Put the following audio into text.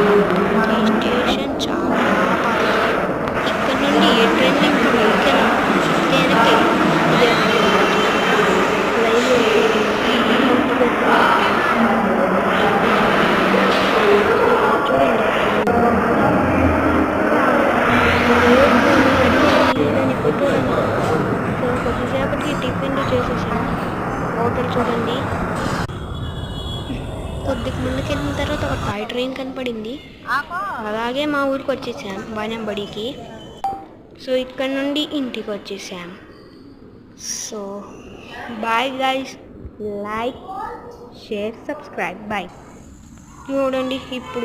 ఈ స్టేషన్ చాలా పాతది. ఇక్కడ నుండి ఏ ట్రైన్ ఇంకా వెహికల్ వెనక్కి కొద్దిసేపటికి టిఫిన్లు చేసేసాము. హోటల్ చూడండి. కొద్దిగా ముందుకెళ్ళిన తర్వాత ఒక టాయ్ ట్రైన్ కనపడింది. అలాగే మా ఊరికి వచ్చేసాం, బాణంబడికి. సో ఇక్కడ నుండి ఇంటికి వచ్చేసాం. So bye guys, like, share, subscribe. Bye. చూడండి ఇప్పుడు